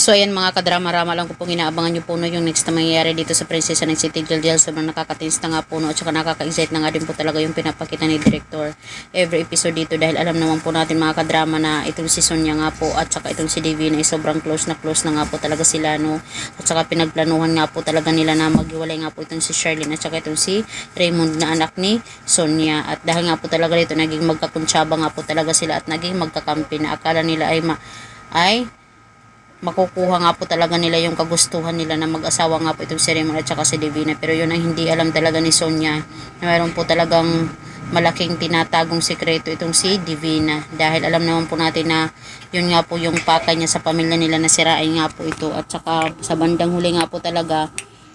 So ayan mga kadrama-rama lang ko pong inaabangan nyo po no yung next na mangyayari dito sa Prinsesa ng City Jal. Sobrang nakakatinis na nga po no at saka nakaka-excite na nga din po talaga yung pinapakita ni Director every episode dito dahil alam naman po natin mga kadrama na itong si Sonia nga po at saka itong si Divina ay sobrang close na nga po talaga sila no at saka pinagplanuhan nga po talaga nila na maghiwalay nga po itong si Charlene at saka itong si Raymond na anak ni Sonia at dahil nga po talaga dito naging magkakuntsaba nga po talaga sila at naging magkakampi na akala nila ay makukuha nga po talaga nila yung kagustuhan nila na mag-asawa nga po itong si Raymond at saka si Divina, pero yun ang hindi alam talaga ni Sonia na mayroon po talagang malaking tinatagong sekreto itong si Divina dahil alam naman po natin na yun nga po yung pakay niya sa pamilya nila na sirain nga po ito at saka sa bandang huli nga po talaga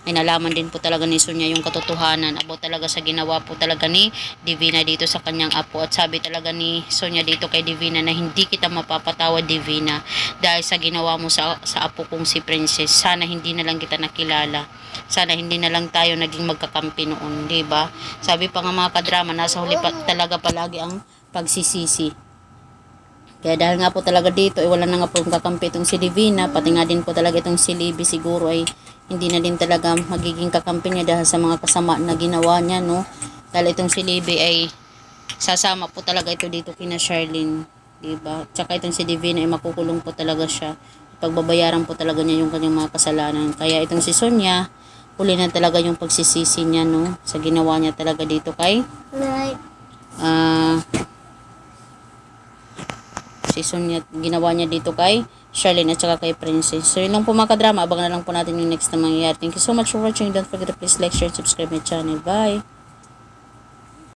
ay nalaman din po talaga ni Sonia yung katotohanan about talaga sa ginawa po talaga ni Divina dito sa kanyang apo at sabi talaga ni Sonia dito kay Divina na hindi kita mapapatawad Divina dahil sa ginawa mo sa apo kong si Princess. Sana hindi na lang kita nakilala, sana hindi na lang tayo naging magkakampi noon, diba? Sabi pa nga mga kadrama, nasa huli pa talaga palagi ang pagsisisi. Kaya dahil nga po talaga dito, wala na nga po kakampi itong si Divina, pati nga din po talaga itong si Libby siguro ay hindi na din talaga magiging kakampi niya dahil sa mga kasama na ginawa niya, no? Dahil itong si Libby ay sasama po talaga ito dito kina Charlene, diba? Tsaka itong si Divina ay makukulong po talaga siya. Pagbabayaran po talaga niya yung kanyang mga kasalanan. Kaya itong si Sonia, huli na talaga yung pagsisisi niya, no? Sa ginawa niya talaga dito kay si Sonia, ginawa niya dito kay Charlene at saka kay Princess. So yun lang po mga kadrama, abangan na lang po natin yung next na mangyayari. Thank you so much for watching. Don't forget to please like, share, and subscribe my channel. Bye!